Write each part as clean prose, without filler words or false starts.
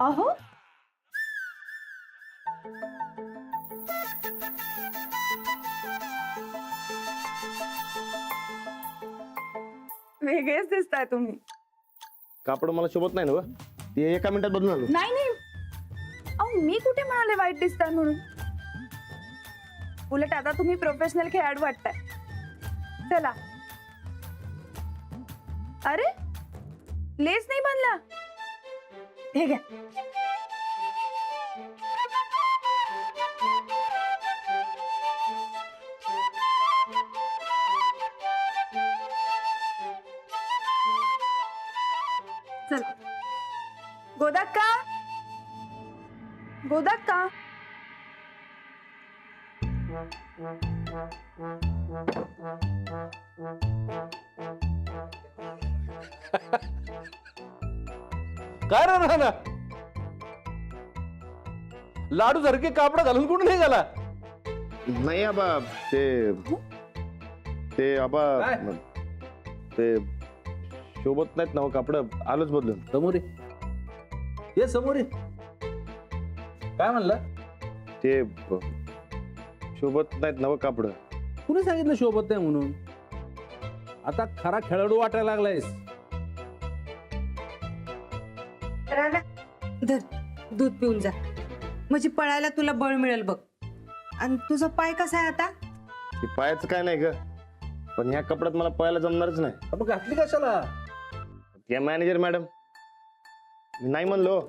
अहो वेगळेच दिसताय तुम्ही. कापड मला शोभत नाही ना व? ते एका मिनिटात बदलून आलो. नाही नाही, अहो मी कुठे म्हणाले वाईट दिसताय म्हणून. उलट आता तुम्ही प्रोफेशनल खेळाडू वाटताय. चला. अरे लेस नाही बांधला. हे घ्या. चला. गोदाक्का, गोदाक्का. काय रे ना लाडू सारखे कापड घालून कुठे नाही गेला? नाही आबा, ते आबा काय? ते शोभत नाहीत ना हो कापड. आलोच बदलून. समोर ये समोर ये. काय म्हणलं? ते शोभत नाहीत ना हो कापड. कुणी सांगितलं शोभत नाही म्हणून? आता खरा खेळाडू वाटायला लागलायस. राणा, धर दूध पिऊन जा, म्हणजे पळायला तुला बळ मिळेल बघ. आणि तुझा पाय कसा आहे आता? ते पायाचं काय नाही ग, पण ह्या कपड्यात मला पळायला जमणारच नाही. आपण घातली कशाला? त्या मॅनेजर मॅडम, मी नाही म्हणलो,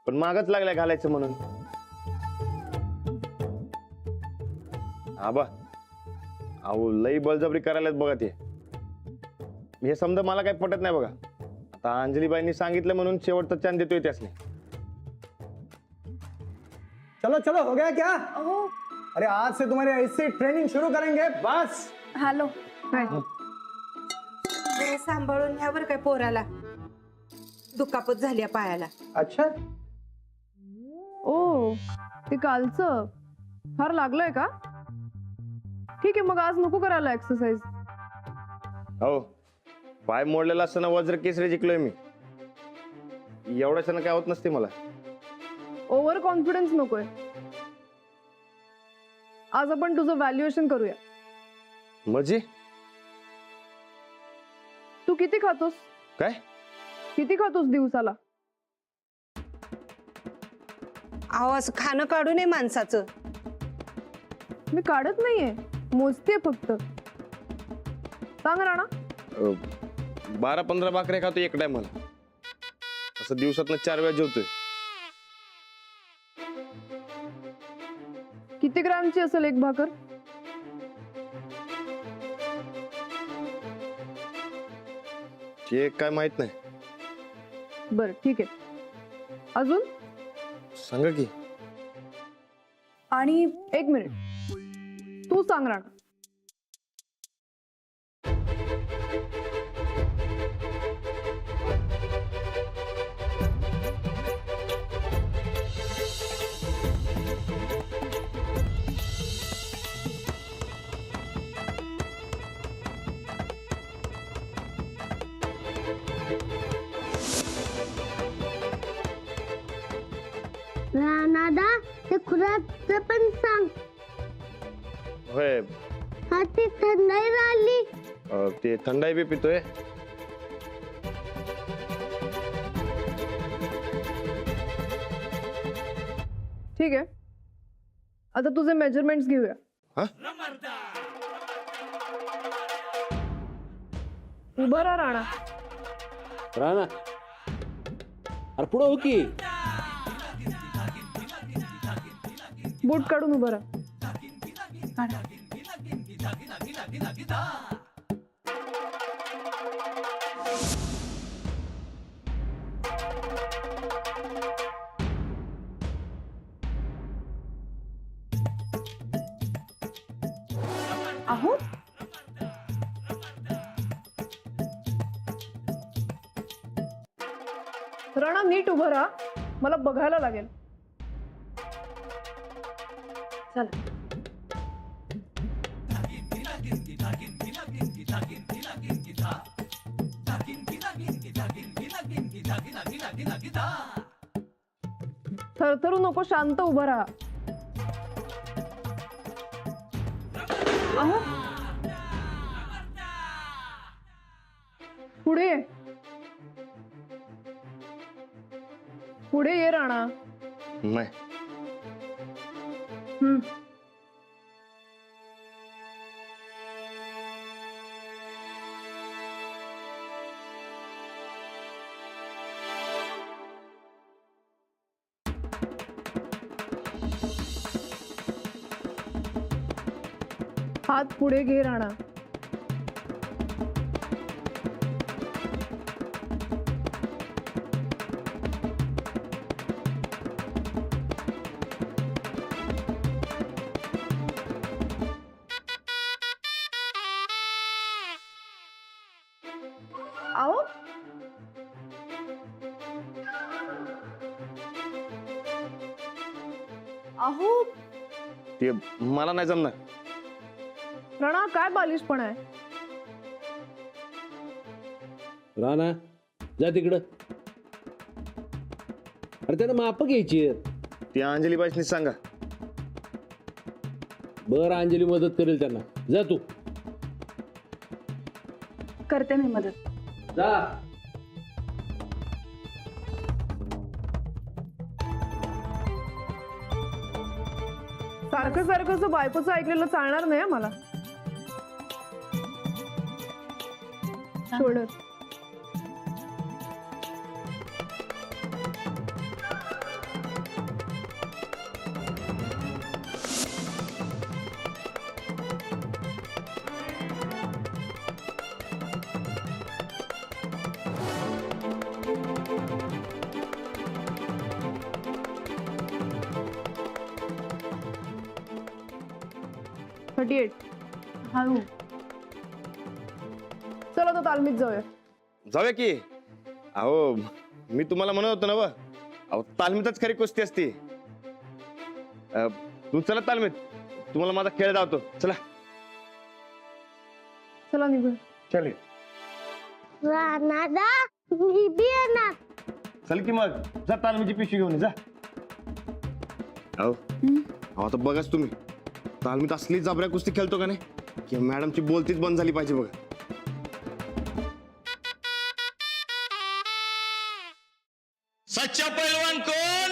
पण मागच लागलाय घालायचं म्हणून. आबा अहो लई बळजबरी करायला बघा. ते हे समजा मला काही पटत नाही बघा. आता अंजलीबाईंनी सांगितलं म्हणून शेवटचा चान्स देतोय त्यासनी. चलो चलो, हो गया क्या? अहो अरे आज से तुम्हारी ऐसी ट्रेनिंग शुरू करेंगे बस. हॅलो. जरा सांभाळून ह्यावर काय पोराला दुखापत झाली पायाला. अच्छा, ओ ते कालचं फार लागलंय का? ठीक आहे, मग आज नको करायला एक्सरसाइज. हो, पाय मोडलेला असताना वज्र केसरी जिंकलोय मी. एवढ्याच्यानं काय होत नसते मला. ओव्हर कॉन्फिडन्स नकोय. आज आपण तुझं व्हॅल्युएशन करूया. म्हणजे तू किती खातोस? काय? किती खातोस दिवसाला? आवाज खाणं काढू नये माणसाचं. मी काढत नाहीये, मोजते फक्त. सांग राणा. 12-15 भाकऱ्या खातो एक टायमाला. असं दिवसातनं 4 वेळा जेवतोय. किती ग्रॅमची असेल एक भाकर? ते काय माहित नाही. बरं ठीक आहे. अजून सांगा की. आणि एक मिनिट, तू सांग राणा. राणादा, ते खुराचं पण सांग. होय, हा ती थंडाई राहिली. ते थंडाई बी पितोय. ठीक आहे, आता तुझे मेजरमेंट्स घेऊया. हा? उभं राहा राणा. राणा अरे पुढं हो की. बूट काढून उभं राहा. अहो राणा नीट उभं राहा, मला बघायला लागेल. चला. थरथरू नको, शांत उभं राहा. अहो, पुढे ये. पुढे ये राणा. नाही. हात पुढे घे राणा. आओ, अहो ते मला नाही जमणार. राणा, काय बालिशपण आहे. राणा जा तिकडं. अरे त्यानं माप घ्यायची. ती अंजलीबाईसनी सांगा. बरं, अंजली मदत करेल त्यांना. जा तू. करते मी मदत. जा. सारखं सारखं असं बायकोचं ऐकलेलं चालणार नाही हं मला. शोल्डर. हळू. चला तर तालमीत जाऊया. जाऊया की. अहो, मी तुम्हाला म्हणत होतो ना व, अहो तालमीतच खरी कुस्ती असते. तू चला तालमीत, तुम्हाला माझा खेळ धावतो. चला. चला निघूया. चल रानादा मी बी येणार. चल की मग, जा तालमीची पिशवी घेऊन ये, जा. अहो आता बघाच तुम्ही, तालमीत असली जबऱ्या कुस्ती खेळतो का नाही की मॅडमची बोलतीच बंद झाली पाहिजे बघा. सच्चा पहलवान कौन?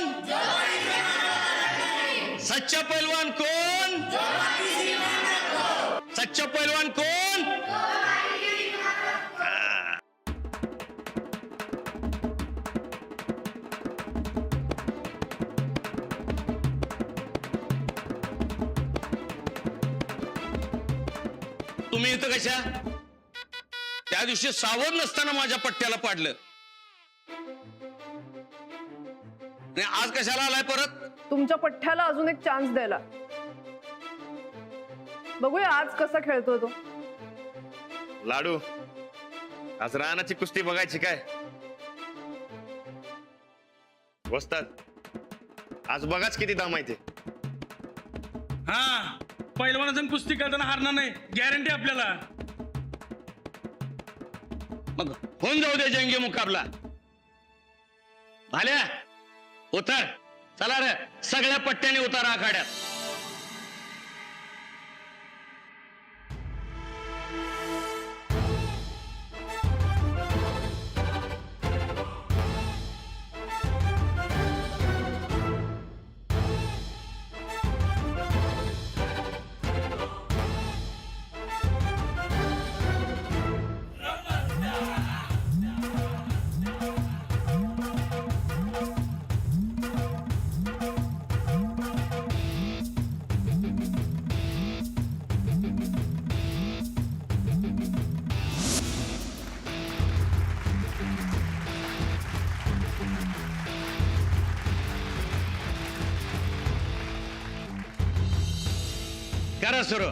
सच्चा पहलवान कौन? सच्चा पहलवान कौन? तुम्ही इथं कशा? त्या दिवशी सावध नसताना माझ्या पट्ट्याला पाडलं. आज कशाला आलाय परत? तुमच्या पठ्ठ्याला अजून एक चान्स द्यायला. बघूया आज कसा खेळतोय तो. लाडू, आज रानाची कुस्ती बघायची काय? वस्ताद, आज बघाच किती दाम आहे ते. हा, पहिलवानाचं कुस्ती करताना हारणार नाही, गॅरंटी आपल्याला. मग होऊन जाऊ दे जंगी मुकाबला. आल्या उतर. चला रे, सगळ्या पट्ट्याने उतारा आखाड्यात. करा सुरू.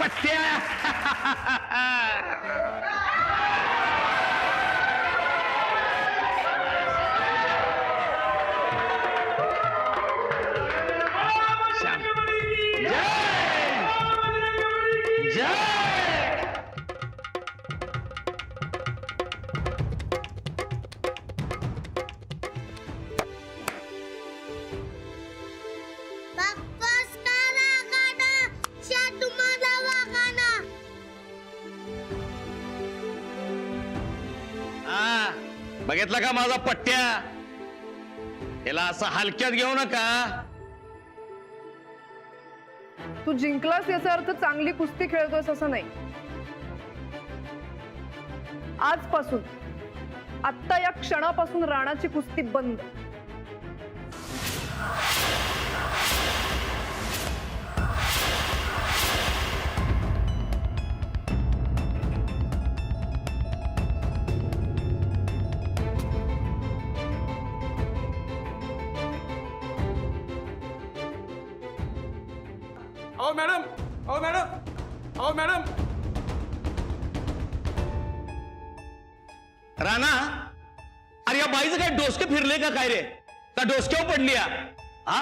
पट्ट्या. श्याम. जय जय. बघतोस का रागानं? शाटू माझा वागानं. हा, बघितला का माझा पट्ट्या? याला असं हलक्यात घेऊ नका. तू जिंकलास याचा अर्थ चांगली कुस्ती खेळतोस असं नाही. आजपासून आत्ता या क्षणापासून राणाची कुस्ती बंद. अहो मॅडम, अहो मॅडम, अहो मॅडम. राणा, अरे या बाईचं काय डोसके फिरले का काय रे? का डोसक्यावर पडली हा?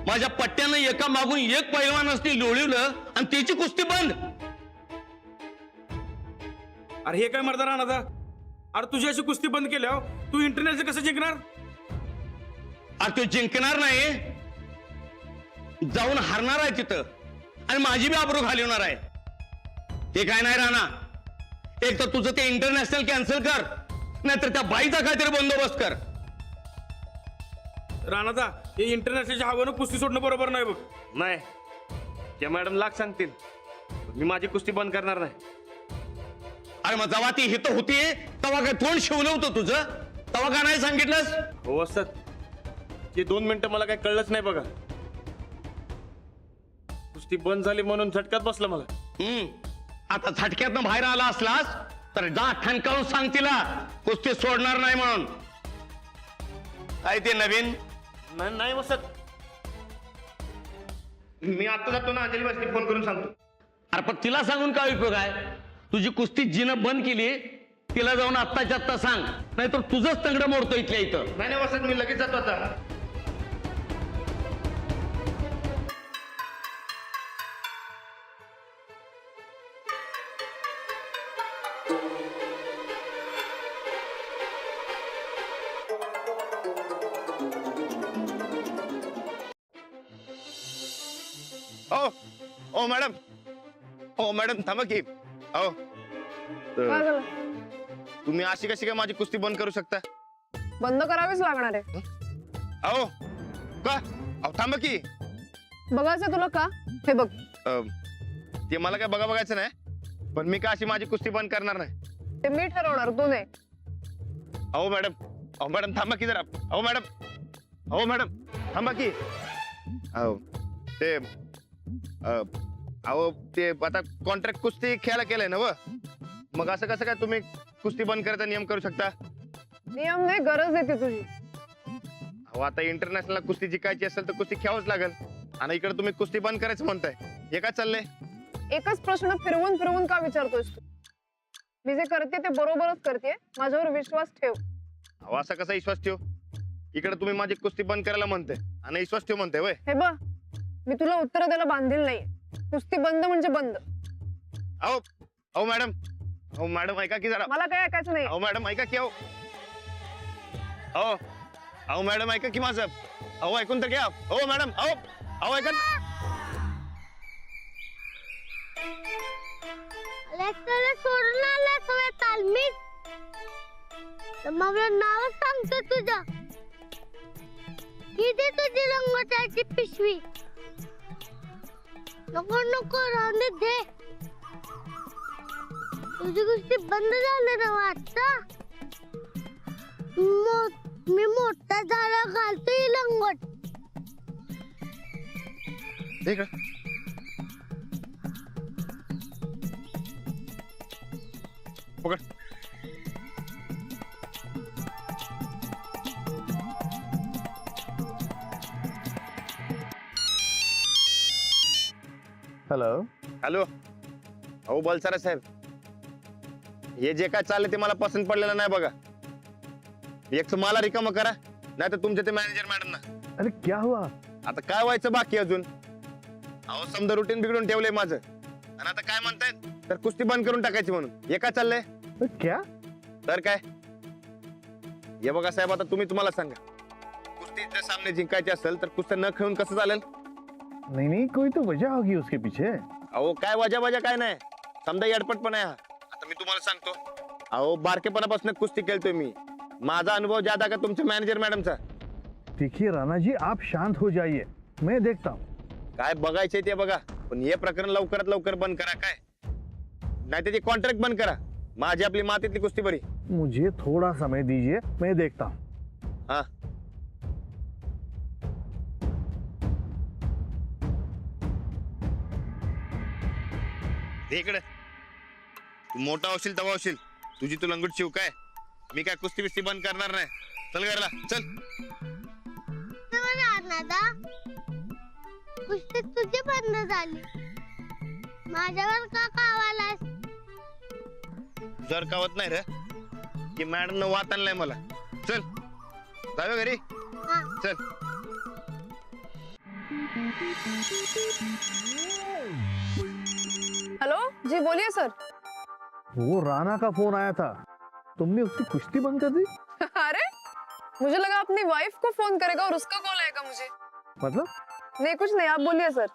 माझ्या पट्ट्यानं एका मागून एक पैलवान असती लोळवलं आणि त्याची कुस्ती बंद. अरे हे काय मर्दा राहणार? अरे तुझी अशी कुस्ती बंद केल्यावर तू इंटरनॅशनल कसं जिंकणार? अरे तो जिंकणार नाही, जाऊन हारणार आहे तिथं आणि माझी बी आबरू घालवणार आहे. ते काय नाही राणा, एक तर तुझं ते इंटरनॅशनल कॅन्सल कर, नाहीतर त्या बाईचा काहीतरी बंदोबस्त कर. राणादा, हे इंटरनॅशनलच्या हवानं कुस्ती सोडणं बरोबर नाही बघ. नाही, त्या मॅडम लाख सांगतील, मी माझी कुस्ती बंद करणार नाही. अरे मग जेव्हा ती हित होती तेव्हा काय तोंड शिवलं होतं तुझं? तेव्हा का नाही सांगितलंस? हो असत, ते 2 मिनिटं मला काही कळलंच नाही बघा. कुस्ती बंद झाली म्हणून झटक्यात बसला मला. आता झटक्यातनं बाहेर आला असलास तर जा ठणकावून सांग तिला कुस्ती सोडणार नाही म्हणून. काय ते नवीन? नाही वसत, मी आता जातो ना, अंजली बसली फोन करून सांगतो. अरे पण तिला सांगून काय उपयोग आहे? तुझी कुस्ती जिनं बंद केली, तिला जाऊन आत्ताच्या आत्ता सांग, नाहीतर तुझंच तंगडं मोडतो इथल्या इथं. नाही वसत, मी लगेच जातो आता. ओ मॅडम, ओ मॅडम थांबा की. अहो काय झालं? तुम्ही अशी कशी काय माझी कुस्ती बंद करू शकता? बंद करावीच लागणार आहे. अहो का? अहो थांबा की. बघायचं तुला का? हे बघ, ते मला काय बघायचं नाही, पण मी का अशी माझी कुस्ती बंद करणार नाही. ते मी ठरवणार, तू नाही. अहो मॅडम थांबा की जरा. अहो मॅडम थांबा की. अहो ते अहो ते आता कॉन्ट्रॅक्ट कुस्ती खेळायला केलंय ना व, मग असं कसं काय तुम्ही कुस्ती बंद करायचा नियम करू शकता? नियम नाही, गरज येते तुझी. अहो आता इंटरनॅशनल कुस्ती जिंकायची असेल तर कुस्ती खेळावंच लागेल, आणि इकडे तुम्ही कुस्ती बंद करायचं म्हणताय. हे काय चाललंय? एकच प्रश्न फिरवून फिरवून का विचारतोयस तू? मी जे करते ते बरोबरच करते, माझ्यावर विश्वास ठेव. अहो असा कसा विश्वास ठेव? इकडे तुम्ही माझी कुस्ती बंद करायला म्हणते आणि विश्वास ठेव म्हणते वय? हे बघ, मी तुला उत्तर द्यायला बांधील नाही. कुस्ती बंद म्हणजे बंद. अहो मॅडम ऐका की जरा. मला काय ऐकायचं नाही. अहो मॅडम ऐका की. अहो मॅडम ऐका की माझं. अहो ऐकून तर घ्या. अहो मॅडम, अहो ऐका. लेक्चर सोडून आला सवय तालमीत. तर मला नाव सांगतो तुझं. किती तुझी रंगोट्याची पिशवी. नको राहून दे. तुझी गोष्टी बंद झाली ना वाटता. मी मोठा झाला घालतो ही लंगोट. पकड. हेलो. हॅलो. अहो बलसारा साहेब, हे जे काय चाललंय ते मला पसंत पडलेलं नाही बघा. एक तर मला रिकामं करा, नाही तर तुमच्या ते मॅनेजर मॅडम ना. अरे क्या हुआ? आता काय व्हायचं बाकी अजून? अहो समजा रुटीन बिघडून ठेवलंय माझं, आणि आता काय म्हणतायत तर कुस्ती बंद करून टाकायची म्हणून. हे काय चाललंय? क्या? तर काय? हे बघा साहेब, आता तुम्हाला सांगा, कुस्तीचे सामने जिंकायचे असेल तर कुस्त्या न खेळून कसं चालेल? नहीं नहीं, कोई तो वजह होगी उसके पीछे. अहो काय वजा काय नाही, समजा येडपट पण आहे हा. आता मी तुम्हाला सांगतो, अहो बारकेपणापासून कुस्ती खेळतोय मी. माझा अनुभव ज्यादा का तुमच्या मॅनेजर मॅडमचा. देखिए राणा जी, आप शांत हो जाइए, मैं देखता हूँ. काय बघायचंय ते बघा, पण हे प्रकरण लवकरात लवकर बंद करा. काय नाही त्याची कॉन्ट्रॅक्ट बंद करा. माझी आपली मातीतली कुस्ती बरी. मुझे थोड़ा समय दीजिए, मैं देखता हूँ. हा इकडे तू मोठा होशील तेव्हा होशील. तुझी तू लंगूट शिव. काय मी काय कुस्ती बिस्ती बंद करणार नाही. चल घरला चल. राणा कुस्ती तुझी बंद झाली, माझ्यावर का कावालास? जर कावत नाही रे की मॅडम न वात आणलाय मला. चल जाऊया घरी. हा. चल. हेलो जी, बोलिए सर. वो राणा का फोन आया था, तुमने उसकी कुश्ती बंद कर दी? अरे मुझे लगा अपनी वाइफ को फोन करेगा और उसका कॉल आएगा मुझे. मतलब? नहीं कुछ नहीं, आप बोलिए सर.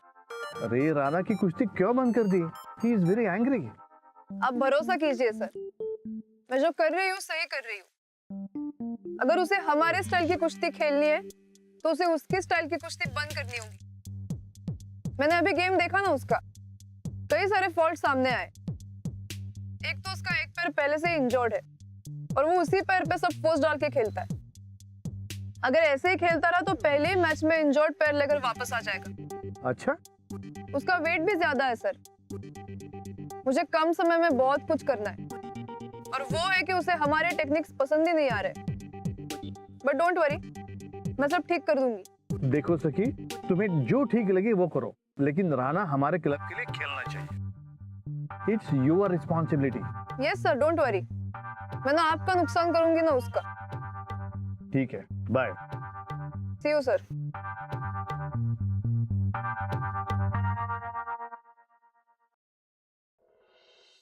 अरे राणा की कुश्ती क्यों बंद कर दी? He is very angry. आप भरोसा कीजिए सर, मैं जो कर रही हूँ सही कर रही हूँ. अगर उसे हमारे स्टाइल की कुश्ती खेलनी है तो उसे उसकी स्टाइल की कुश्ती बंद करनी होगी. मैंने अभी गेम देखा ना उसका, कई सारे फॉल्ट सामने आए. एक तो उसका एक पैर पहले से इंजर्ड है और वो उसी पैर पे सब फोर्स डाल के खेलता है. अगर ऐसे ही खेलता रहा तो पहले ही मैच में इंजर्ड पैर लेकर वापस आ जाएगा. अच्छा, उसका वेट भी ज्यादा है सर. मुझे कम समय में बहुत कुछ करना है और वो है कि उसे हमारे टेक्निक्स पसंद ही नहीं आ रहे. बट डोंट वरी, मैं सब ठीक कर दूंगी. देखो सखी, तुम्हें जो ठीक लगे वो करो, लेकिन राणा हमारे क्लब के लिए खेलना चाहिए. It's your responsibility. Yes sir, don't worry. मैं ना आपका नुकसान करूंगी ना उसका. ठीक है, बाय. C you sir.